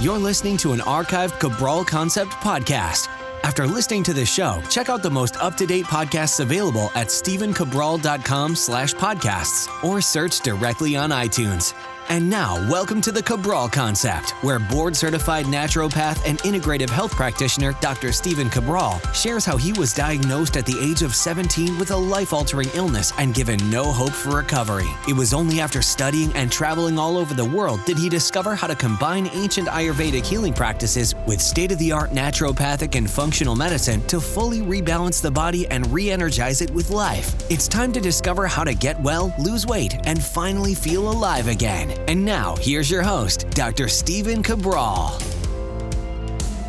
You're listening to an archived Cabral Concept podcast. After listening to this show, check out the most up-to-date podcasts available at stephencabral.com/podcasts or search directly on iTunes. And now, welcome to the Cabral Concept, where board-certified naturopath and integrative health practitioner Dr. Stephen Cabral shares how he was diagnosed at the age of 17 with a life-altering illness and given no hope for recovery. It was only after studying and traveling all over the world did he discover how to combine ancient Ayurvedic healing practices with state-of-the-art naturopathic and functional medicine to fully rebalance the body and re-energize it with life. It's time to discover how to get well, lose weight, and finally feel alive again. And now, here's your host, Dr. Stephen Cabral.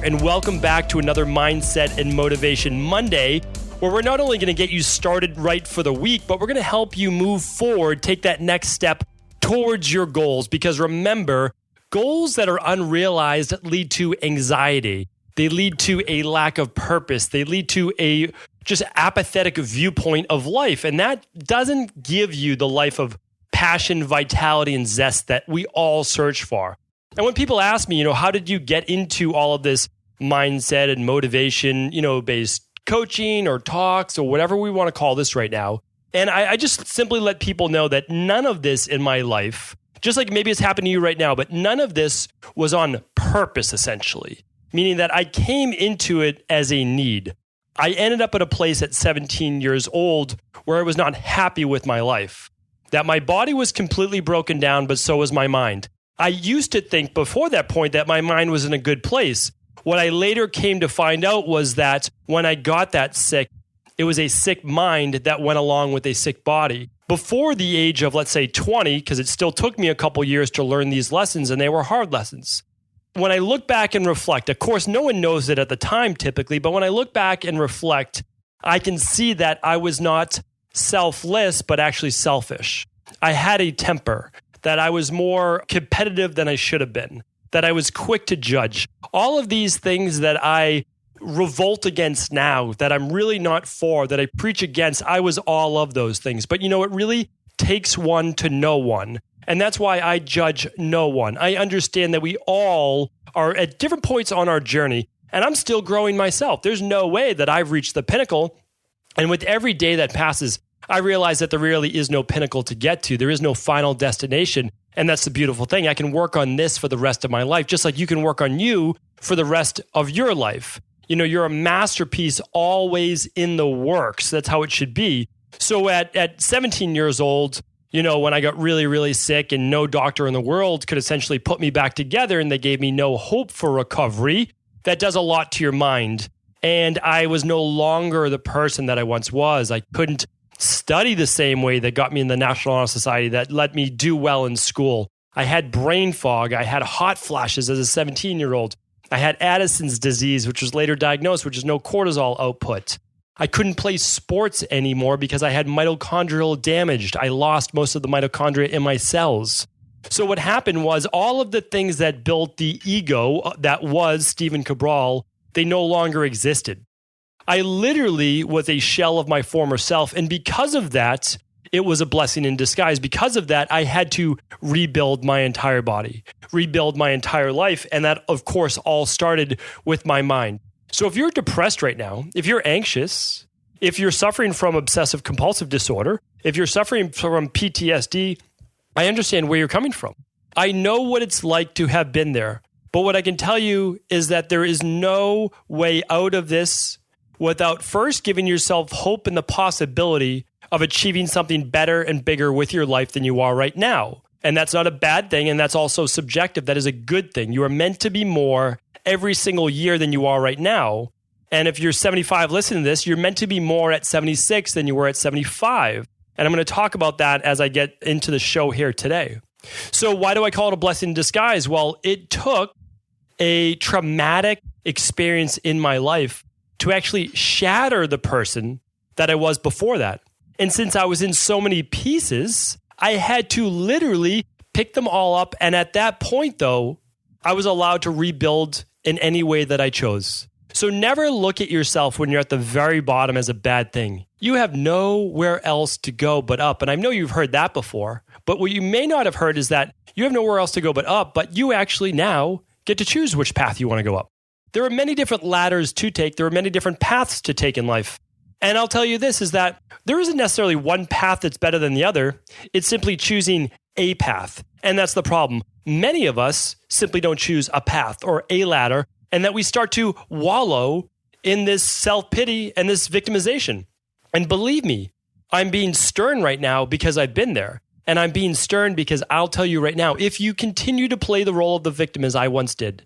And welcome back to another Mindset and Motivation Monday, where we're not only going to get you started right for the week, but we're going to help you move forward, take that next step towards your goals. Because remember, goals that are unrealized lead to anxiety. They lead to a lack of purpose. They lead to a just apathetic viewpoint of life. And that doesn't give you the life of passion, vitality, and zest that we all search for. And when people ask me, how did you get into all of this mindset and motivation, based coaching or talks or whatever we want to call this right now? And I just simply let people know that none of this in my life, just like maybe it's happened to you right now, but none of this was on purpose, essentially, meaning that I came into it as a need. I ended up at a place at 17 years old where I was not happy with my life. That my body was completely broken down, but so was my mind. I used to think before that point that my mind was in a good place. What I later came to find out was that when I got that sick, it was a sick mind that went along with a sick body. Before the age of, let's say, 20, because it still took me a couple years to learn these lessons, and they were hard lessons. When I look back and reflect, of course, no one knows it at the time typically, but when I look back and reflect, I can see that I was not selfless, but actually selfish. I had a temper, that I was more competitive than I should have been, that I was quick to judge. All of these things that I revolt against now, that I'm really not for, that I preach against, I was all of those things. But it really takes one to know one. And that's why I judge no one. I understand that we all are at different points on our journey, and I'm still growing myself. There's no way that I've reached the pinnacle. And with every day that passes, I realize that there really is no pinnacle to get to. There is no final destination. And that's the beautiful thing. I can work on this for the rest of my life, just like you can work on you for the rest of your life. You're a masterpiece always in the works. That's how it should be. So at 17 years old, when I got really, really sick and no doctor in the world could essentially put me back together and they gave me no hope for recovery, that does a lot to your mind. And I was no longer the person that I once was. I couldn't study the same way that got me in the National Honor Society, that let me do well in school. I had brain fog. I had hot flashes as a 17-year-old. I had Addison's disease, which was later diagnosed, which is no cortisol output. I couldn't play sports anymore because I had mitochondrial damage. I lost most of the mitochondria in my cells. So what happened was all of the things that built the ego that was Stephen Cabral, they no longer existed. I literally was a shell of my former self. And because of that, it was a blessing in disguise. Because of that, I had to rebuild my entire body, rebuild my entire life. And that, of course, all started with my mind. So if you're depressed right now, if you're anxious, if you're suffering from obsessive compulsive disorder, if you're suffering from PTSD, I understand where you're coming from. I know what it's like to have been there. But what I can tell you is that there is no way out of this without first giving yourself hope and the possibility of achieving something better and bigger with your life than you are right now. And that's not a bad thing, and that's also subjective. That is a good thing. You are meant to be more every single year than you are right now. And if you're 75 listening to this, you're meant to be more at 76 than you were at 75. And I'm going to talk about that as I get into the show here today. So why do I call it a blessing in disguise? Well, it took a traumatic experience in my life to actually shatter the person that I was before that. And since I was in so many pieces, I had to literally pick them all up. And at that point, though, I was allowed to rebuild in any way that I chose. So never look at yourself when you're at the very bottom as a bad thing. You have nowhere else to go but up. And I know you've heard that before, but what you may not have heard is that you have nowhere else to go but up, but you actually now get to choose which path you want to go up. There are many different ladders to take. There are many different paths to take in life. And I'll tell you this is that there isn't necessarily one path that's better than the other. It's simply choosing a path. And that's the problem. Many of us simply don't choose a path or a ladder, and that we start to wallow in this self-pity and this victimization. And believe me, I'm being stern right now because I've been there. And I'm being stern because I'll tell you right now, if you continue to play the role of the victim as I once did,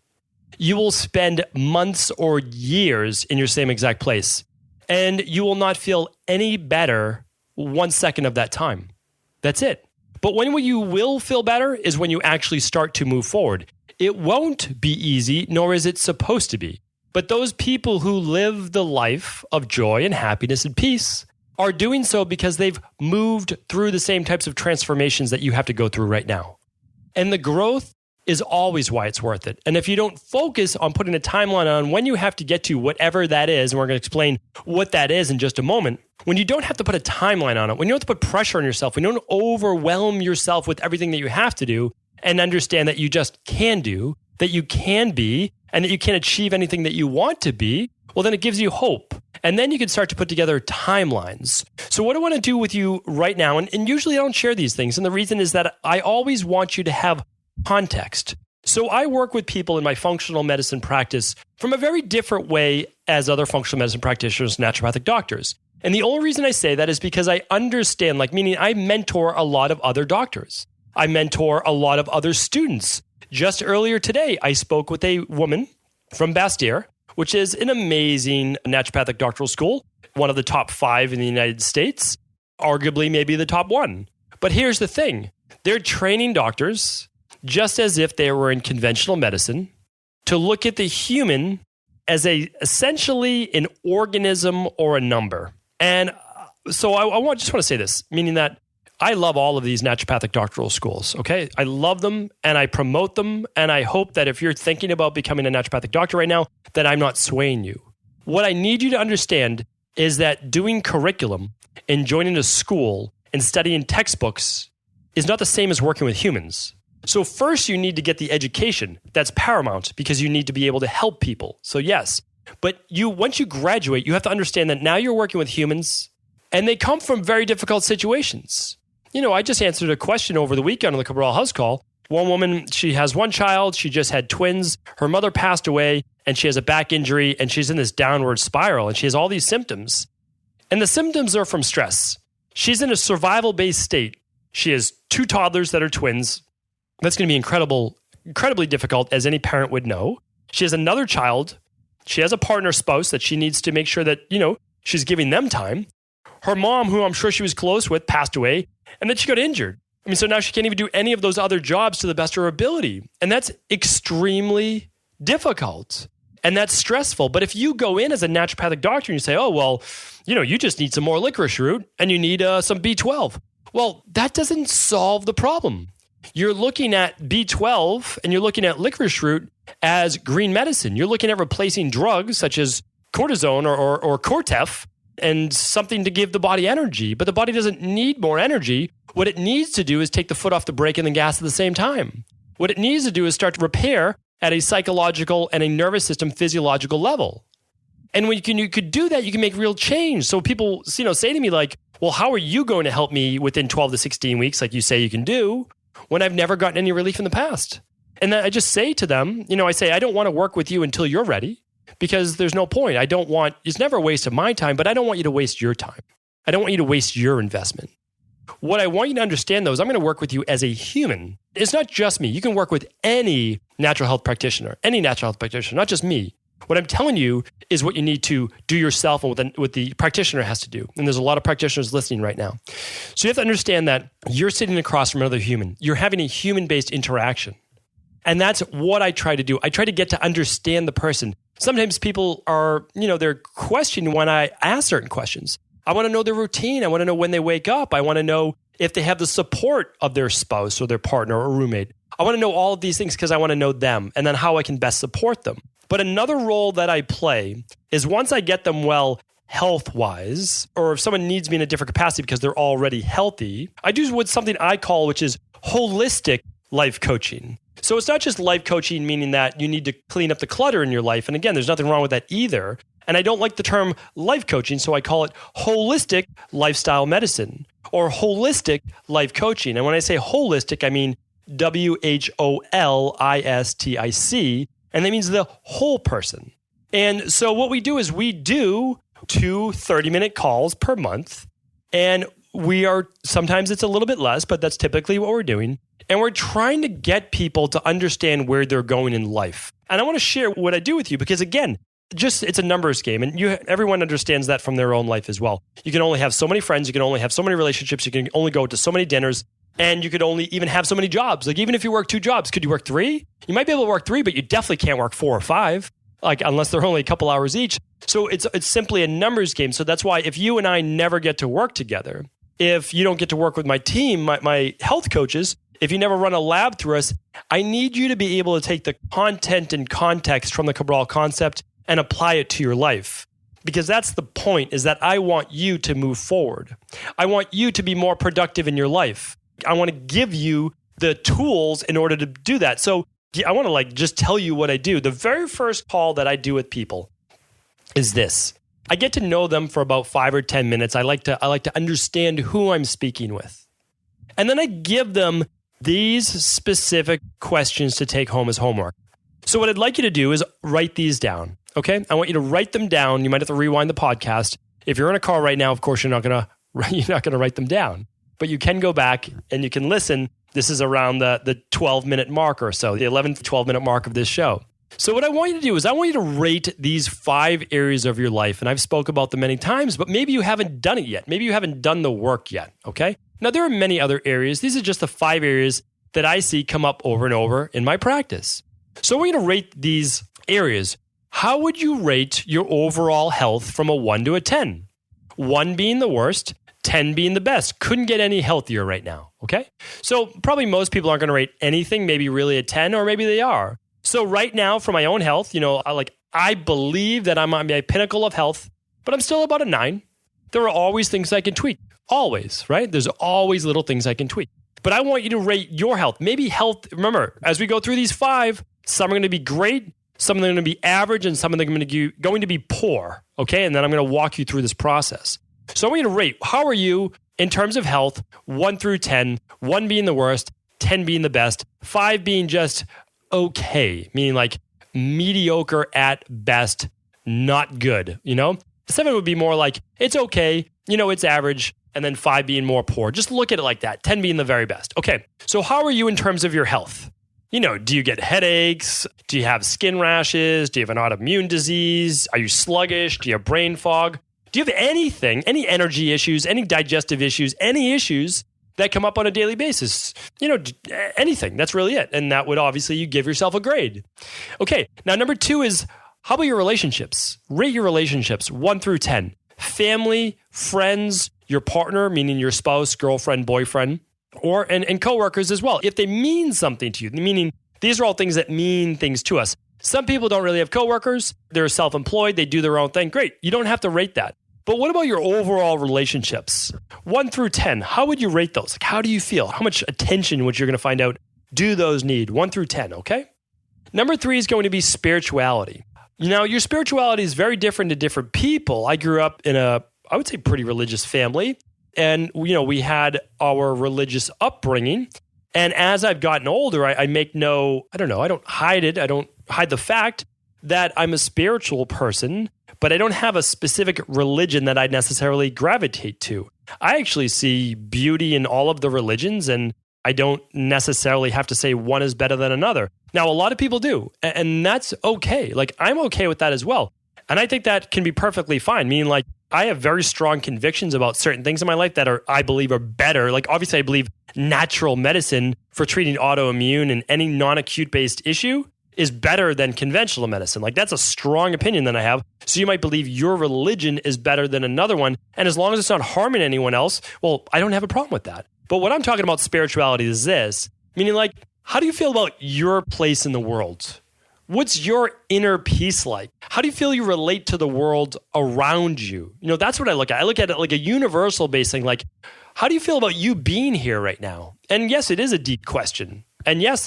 you will spend months or years in your same exact place. And you will not feel any better 1 second of that time. That's it. But when you will feel better is when you actually start to move forward. It won't be easy, nor is it supposed to be. But those people who live the life of joy and happiness and peace are doing so because they've moved through the same types of transformations that you have to go through right now. And the growth is always why it's worth it. And if you don't focus on putting a timeline on when you have to get to whatever that is, and we're going to explain what that is in just a moment, when you don't have to put a timeline on it, when you don't have to put pressure on yourself, when you don't overwhelm yourself with everything that you have to do, and understand that you just can do, that you can be, and that you can achieve anything that you want to be, well, then it gives you hope. And then you can start to put together timelines. So what I want to do with you right now, and usually I don't share these things, and the reason is that I always want you to have context. So I work with people in my functional medicine practice from a very different way as other functional medicine practitioners, naturopathic doctors. And the only reason I say that is because I understand, meaning I mentor a lot of other doctors. I mentor a lot of other students. Just earlier today, I spoke with a woman from Bastyr, which is an amazing naturopathic doctoral school, one of the top 5 in the United States, arguably maybe the top 1. But here's the thing. They're training doctors just as if they were in conventional medicine to look at the human as essentially an organism or a number. And so I just want to say this, meaning that I love all of these naturopathic doctoral schools, okay? I love them and I promote them, and I hope that if you're thinking about becoming a naturopathic doctor right now, that I'm not swaying you. What I need you to understand is that doing curriculum and joining a school and studying textbooks is not the same as working with humans. So first you need to get the education. That's paramount because you need to be able to help people. So yes, but once you graduate, you have to understand that now you're working with humans and they come from very difficult situations. I just answered a question over the weekend on the Cabral House Call. One woman, she has one child. She just had twins. Her mother passed away and she has a back injury and she's in this downward spiral and she has all these symptoms. And the symptoms are from stress. She's in a survival-based state. She has 2 toddlers that are twins. That's going to be incredibly difficult, as any parent would know. She has another child. She has a partner spouse that she needs to make sure that, she's giving them time. Her mom, who I'm sure she was close with, passed away, and then she got injured. So now she can't even do any of those other jobs to the best of her ability. And that's extremely difficult. And that's stressful. But if you go in as a naturopathic doctor and you say, oh, well, you just need some more licorice root and you need some B12. Well, that doesn't solve the problem. You're looking at B12 and you're looking at licorice root as green medicine. You're looking at replacing drugs such as cortisone or Cortef and something to give the body energy. But the body doesn't need more energy. What it needs to do is take the foot off the brake and the gas at the same time. What it needs to do is start to repair at a psychological and a nervous system physiological level. And when you could do that, you can make real change. So people, say to me well, how are you going to help me within 12 to 16 weeks like you say you can do when I've never gotten any relief in the past? And then I just say to them, I say, I don't want to work with you until you're ready because there's no point. It's never a waste of my time, but I don't want you to waste your time. I don't want you to waste your investment. What I want you to understand, though, is I'm going to work with you as a human. It's not just me. You can work with any natural health practitioner, not just me. What I'm telling you is what you need to do yourself and what the practitioner has to do. And there's a lot of practitioners listening right now. So you have to understand that you're sitting across from another human. You're having a human-based interaction. And that's what I try to do. I try to get to understand the person. Sometimes people are, they're questioning when I ask certain questions. I want to know their routine. I want to know when they wake up. I want to know if they have the support of their spouse or their partner or roommate. I want to know all of these things because I want to know them and then how I can best support them. But another role that I play is once I get them well health-wise, or if someone needs me in a different capacity because they're already healthy, I do something I call, which is holistic life coaching. So it's not just life coaching, meaning that you need to clean up the clutter in your life. And again, there's nothing wrong with that either. And I don't like the term life coaching, so I call it holistic lifestyle medicine or holistic life coaching. And when I say holistic, I mean WHOLISTIC, and that means the whole person. And so what we do is we do 2 30-minute calls per month, and sometimes it's a little bit less, but that's typically what we're doing. And we're trying to get people to understand where they're going in life. And I want to share what I do with you because, again, it's a numbers game. And everyone understands that from their own life as well. You can only have so many friends. You can only have so many relationships. You can only go to so many dinners. And you could only even have so many jobs. Like even if you work 2 jobs, could you work 3? You might be able to work 3, but you definitely can't work 4 or 5, like unless they're only a couple hours each. So it's simply a numbers game. So that's why if you and I never get to work together, if you don't get to work with my team, my health coaches, if you never run a lab through us, I need you to be able to take the content and context from the Cabral concept and apply it to your life. Because that's the point, is that I want you to move forward. I want you to be more productive in your life. I want to give you the tools in order to do that. So I want to just tell you what I do. The very first call that I do with people is this. I get to know them for about 5 or 10 minutes. I like to understand who I'm speaking with. And then I give them these specific questions to take home as homework. So what I'd like you to do is write these down, okay? I want you to write them down. You might have to rewind the podcast. If you're in a car right now, of course, you're not going to write them down. But you can go back and you can listen. This is around the 12-minute mark or so, the 11th, 12-minute mark of this show. So what I want you to do is I want you to rate these 5 areas of your life. And I've spoke about them many times, but maybe you haven't done it yet. Maybe you haven't done the work yet, okay? Now, there are many other areas. These are just the 5 areas that I see come up over and over in my practice. So we're going to rate these areas. How would you rate your overall health from a 1 to a 10? 1 being the worst, 10 being the best. Couldn't get any healthier right now, okay? So probably most people aren't going to rate anything, maybe really a 10, or maybe they are. So right now, for my own health, I believe that I'm on my pinnacle of health, but I'm still about a 9. There are always things I can tweak. Always, right? There's always little things I can tweak. But I want you to rate your health. Maybe health, remember, as we go through these 5, some are going to be great, some are going to be average, and some of them are going to be poor, okay? And then I'm going to walk you through this process. So I want you to rate, how are you in terms of health, 1 through 10, 1 being the worst, 10 being the best, 5 being just okay, meaning like mediocre at best, not good, 7 would be more like, it's okay, it's average, and then 5 being more poor. Just look at it like that, 10 being the very best. Okay, so how are you in terms of your health? Do you get headaches? Do you have skin rashes? Do you have an autoimmune disease? Are you sluggish? Do you have brain fog? Do you have anything, any energy issues, any digestive issues, any issues that come up on a daily basis? Anything. That's really it. And that would obviously, you give yourself a grade. Okay, now number 2 is, how about your relationships? Rate your relationships 1 through 10. Family, friends, your partner, meaning your spouse, girlfriend, boyfriend, and coworkers as well. If they mean something to you, meaning these are all things that mean things to us. Some people don't really have coworkers. They're self-employed. They do their own thing. Great. You don't have to rate that. But what about your overall relationships? 1 through 10, how would you rate those? How do you feel? How much attention, which you're going to find out, do those need? 1 through 10, okay? Number 3 is going to be spirituality. Now, your spirituality is very different to different people. I grew up in I would say, pretty religious family. And, we had our religious upbringing. And as I've gotten older, I don't hide it. I don't hide the fact that I'm a spiritual person, but I don't have a specific religion that I necessarily gravitate to. I actually see beauty in all of the religions, and I don't necessarily have to say one is better than another. Now, a lot of people do, and that's okay. I'm okay with that as well. And I think that can be perfectly fine, meaning I have very strong convictions about certain things in my life that I believe are better. Obviously, I believe natural medicine for treating autoimmune and any non-acute based issue is better than conventional medicine. That's a strong opinion that I have. So you might believe your religion is better than another one. And as long as it's not harming anyone else, well, I don't have a problem with that. But what I'm talking about spirituality is this, meaning how do you feel about your place in the world? What's your inner peace like? How do you feel you relate to the world around you? That's what I look at. I look at it like a universal based thing. How do you feel about you being here right now? And yes, it is a deep question. And yes,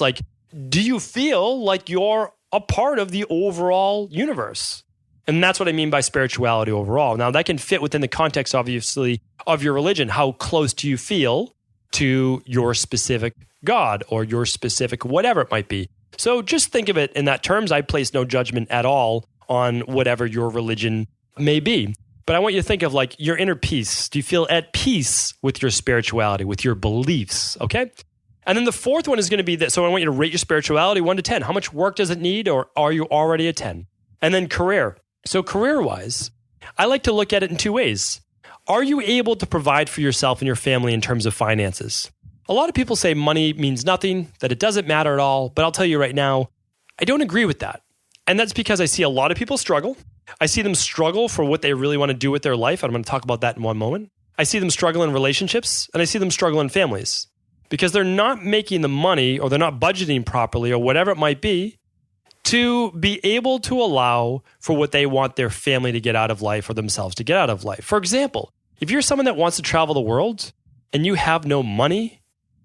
do you feel like you're a part of the overall universe? And that's what I mean by spirituality overall. Now, that can fit within the context, obviously, of your religion. How close do you feel to your specific God or your specific whatever it might be? So just think of it in that terms. I place no judgment at all on whatever your religion may be. But I want you to think of like your inner peace. Do you feel at peace with your spirituality, with your beliefs? Okay. And then the fourth one is going to be this. So I want you to rate your spirituality 1 to 10. How much work does it need, or are you already a 10? And then career. So career-wise, I like to look at it in 2 ways. Are you able to provide for yourself and your family in terms of finances? A lot of people say money means nothing, that it doesn't matter at all. But I'll tell you right now, I don't agree with that. And that's because I see a lot of people struggle. I see them struggle for what they really want to do with their life. I'm going to talk about that in one moment. I see them struggle in relationships, and I see them struggle in families because they're not making the money, or they're not budgeting properly, or whatever it might be, to be able to allow for what they want their family to get out of life or themselves to get out of life. For example, if you're someone that wants to travel the world and you have no money,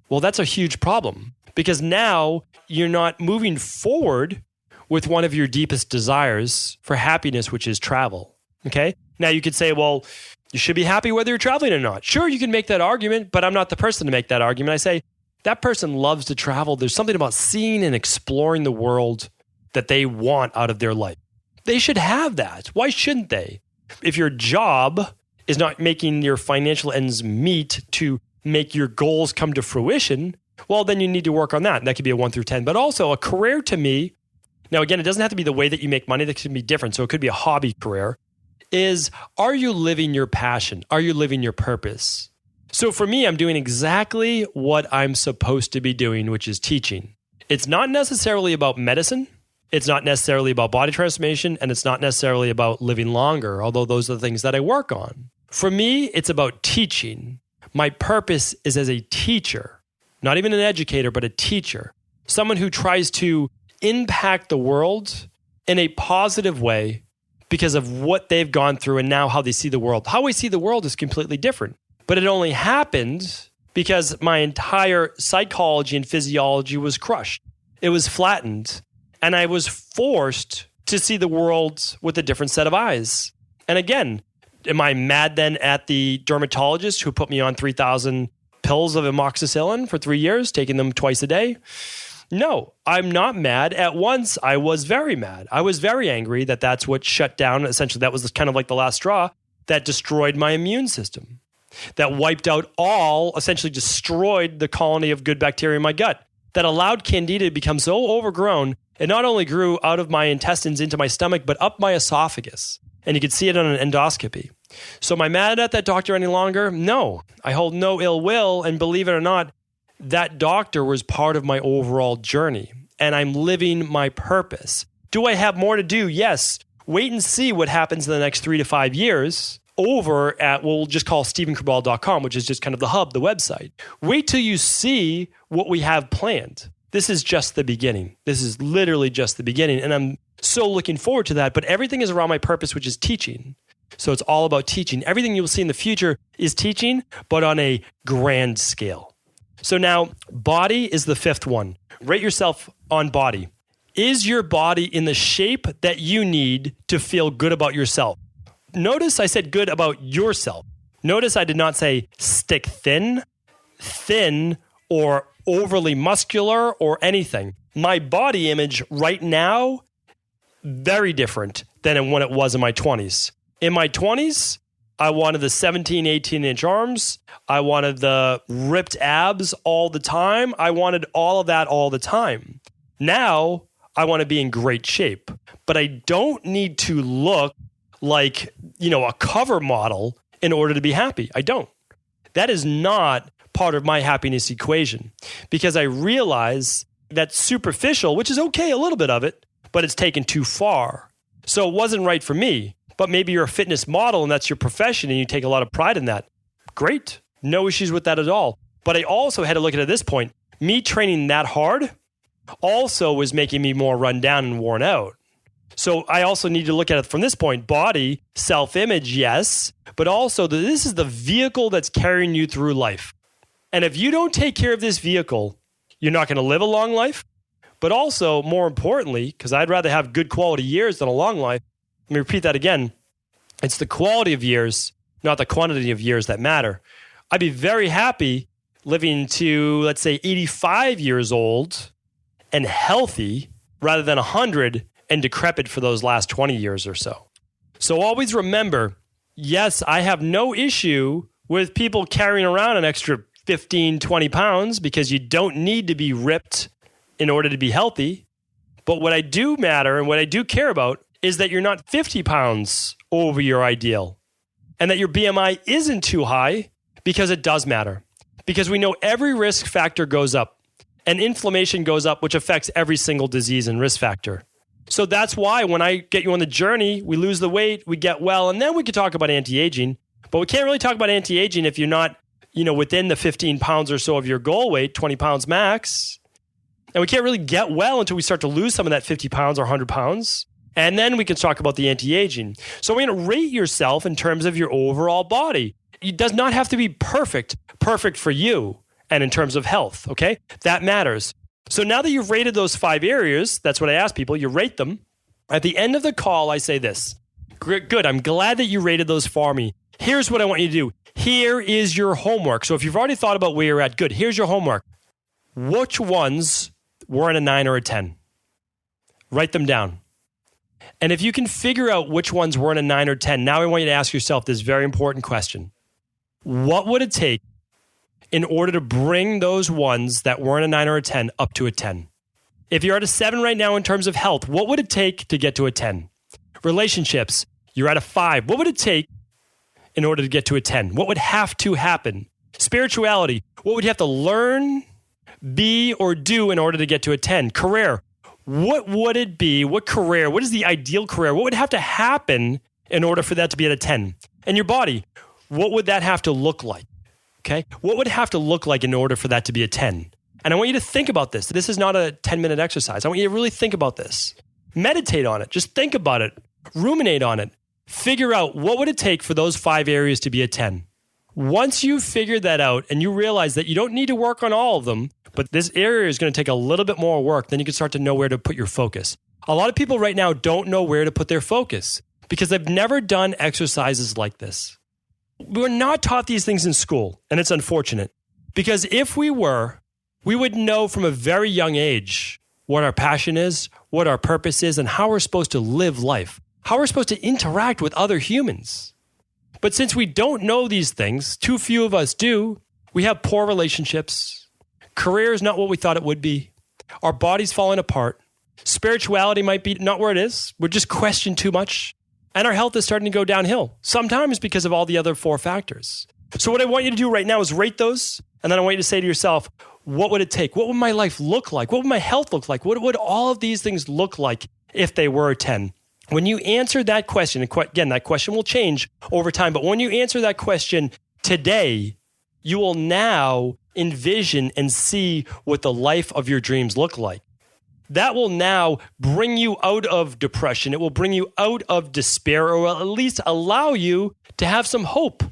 well, that's a huge problem because now you're not moving forward with one of your deepest desires for happiness, which is travel. Okay. Now you could say, well, you should be happy whether you're traveling or not. Sure, you can make that argument, but I'm not the person to make that argument. I say that person loves to travel. There's something about seeing and exploring the world that they want out of their life. They should have that. Why shouldn't they? If your job is not making your financial ends meet to make your goals come to fruition, well, then you need to work on that. And that could be a 1 through 10. But also a career to me, now again, it doesn't have to be the way that you make money. That can be different. So it could be a hobby career. Are you living your passion? Are you living your purpose? So for me, I'm doing exactly what I'm supposed to be doing, which is teaching. It's not necessarily about medicine. It's not necessarily about body transformation, and it's not necessarily about living longer, although those are the things that I work on. For me, it's about teaching. My purpose is as a teacher, not even an educator, but a teacher, someone who tries to impact the world in a positive way because of what they've gone through and now how they see the world. How I see the world is completely different, but it only happened because my entire psychology and physiology was crushed. It was flattened. And I was forced to see the world with a different set of eyes. And again, am I mad then at the dermatologist who put me on 3,000 pills of amoxicillin for 3 years, taking them twice a day? No, I'm not mad. At once, I was very mad. I was very angry that that's what shut down. Essentially, that was kind of like the last straw that destroyed my immune system, that wiped out essentially destroyed the colony of good bacteria in my gut, that allowed Candida to become so overgrown. It not only grew out of my intestines into my stomach, but up my esophagus. And you could see it on an endoscopy. So am I mad at that doctor any longer? No, I hold no ill will. And believe it or not, that doctor was part of my overall journey. And I'm living my purpose. Do I have more to do? Yes. Wait and see what happens in the next 3 to 5 years over at what we'll just call StephenCabral.com, which is just kind of the hub, the website. Wait till you see what we have planned. This is just the beginning. This is literally just the beginning. And I'm so looking forward to that. But everything is around my purpose, which is teaching. So it's all about teaching. Everything you'll see in the future is teaching, but on a grand scale. So now, body is the fifth one. Rate yourself on body. Is your body in the shape that you need to feel good about yourself? Notice I said good about yourself. Notice I did not say stick thin, or overly muscular or anything. My body image right now, very different than when it was in my 20s. In my 20s, I wanted the 17, 18-inch arms. I wanted the ripped abs all the time. I wanted all of that all the time. Now, I want to be in great shape, but I don't need to look like, a cover model in order to be happy. I don't. That is not part of my happiness equation because I realize that superficial, which is okay, a little bit of it, but it's taken too far. So it wasn't right for me, but maybe you're a fitness model and that's your profession and you take a lot of pride in that. Great. No issues with that at all. But I also had to look at it at this point. Me training that hard also was making me more run down and worn out. So I also need to look at it from this point. Body, self-image, yes, but also this is the vehicle that's carrying you through life. And if you don't take care of this vehicle, you're not going to live a long life, But also, more importantly, because I'd rather have good quality years than a long life, let me repeat that again. It's the quality of years, not the quantity of years that matter. I'd be very happy living to, let's say, 85 years old and healthy rather than 100 and decrepit for those last 20 years or so. So always remember, yes, I have no issue with people carrying around an extra 15, 20 pounds because you don't need to be ripped in order to be healthy. But what I do matter and what I do care about is that you're not 50 pounds over your ideal and that your BMI isn't too high, because it does matter. Because we know every risk factor goes up and inflammation goes up, which affects every single disease and risk factor. So that's why when I get you on the journey, we lose the weight, we get well, and then we can talk about anti-aging. But we can't really talk about anti-aging if you're not, within the 15 pounds or so of your goal weight, 20 pounds max. And we can't really get well until we start to lose some of that 50 pounds or 100 pounds. And then we can talk about the anti-aging. So we're going to rate yourself in terms of your overall body. It does not have to be perfect for you and in terms of health, okay? That matters. So now that you've rated those 5 areas, that's what I ask people, you rate them. At the end of the call, I say this. Good, I'm glad that you rated those for me. Here's what I want you to do. Here is your homework. So if you've already thought about where you're at, good, here's your homework. Which ones were in a 9 or a 10? Write them down. And if you can figure out which ones were in a 9 or 10, now I want you to ask yourself this very important question. What would it take in order to bring those ones that weren't a 9 or a 10 up to a 10? If you're at a 7 right now in terms of health, what would it take to get to a 10? Relationships, you're at a 5. What would it take in order to get to a 10? What would have to happen? Spirituality, what would you have to learn, be, or do in order to get to a 10? Career, what would it be? What career? What is the ideal career? What would have to happen in order for that to be at a 10? And your body, what would that have to look like? Okay? What would it have to look like in order for that to be a 10? And I want you to think about this. This is not a 10-minute exercise. I want you to really think about this. Meditate on it. Just think about it. Ruminate on it. Figure out what would it take for those 5 areas to be a 10. Once you've figured that out and you realize that you don't need to work on all of them, but this area is going to take a little bit more work, then you can start to know where to put your focus. A lot of people right now don't know where to put their focus because they've never done exercises like this. We're not taught these things in school, and it's unfortunate. Because if we were, we would know from a very young age what our passion is, what our purpose is, and how we're supposed to live life, how we're supposed to interact with other humans. But since we don't know these things, too few of us do, we have poor relationships. Career is not what we thought it would be. Our body's falling apart. Spirituality might be not where it is. We're just questioning too much. And our health is starting to go downhill, sometimes because of all the other 4 factors. So what I want you to do right now is rate those. And then I want you to say to yourself, what would it take? What would my life look like? What would my health look like? What would all of these things look like if they were a 10? When you answer that question, and again, that question will change over time, but when you answer that question today, you will now envision and see what the life of your dreams look like. That will now bring you out of depression. It will bring you out of despair, or will at least allow you to have some hope.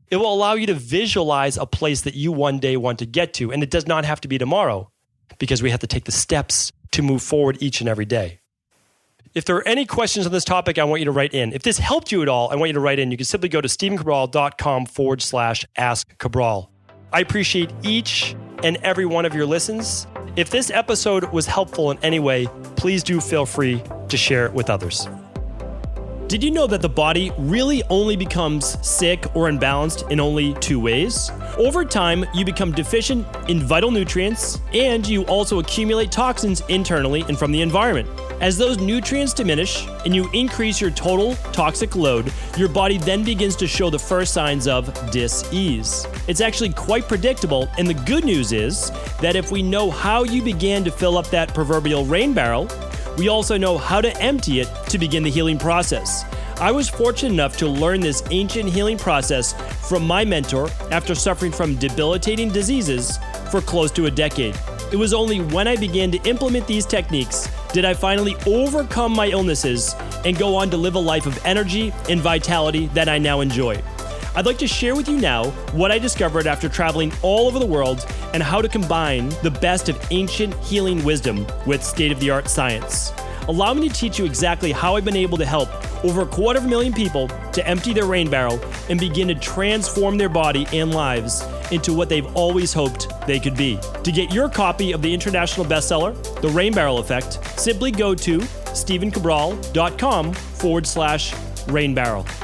It will allow you to visualize a place that you one day want to get to. And it does not have to be tomorrow, because we have to take the steps to move forward each and every day. If there are any questions on this topic, I want you to write in. If this helped you at all, I want you to write in. You can simply go to stephencabral.com/ask Cabral. I appreciate each and every one of your listens. If this episode was helpful in any way, please do feel free to share it with others. Did you know that the body really only becomes sick or imbalanced in only 2 ways? Over time, you become deficient in vital nutrients, and you also accumulate toxins internally and from the environment. As those nutrients diminish and you increase your total toxic load, your body then begins to show the first signs of dis-ease. It's actually quite predictable, and the good news is that if we know how you began to fill up that proverbial rain barrel, we also know how to empty it to begin the healing process. I was fortunate enough to learn this ancient healing process from my mentor after suffering from debilitating diseases for close to a decade. It was only when I began to implement these techniques did I finally overcome my illnesses and go on to live a life of energy and vitality that I now enjoy. I'd like to share with you now what I discovered after traveling all over the world and how to combine the best of ancient healing wisdom with state-of-the-art science. Allow me to teach you exactly how I've been able to help over 250,000 people to empty their rain barrel and begin to transform their body and lives into what they've always hoped they could be. To get your copy of the international bestseller, The Rain Barrel Effect, simply go to stephencabral.com/rainbarrel.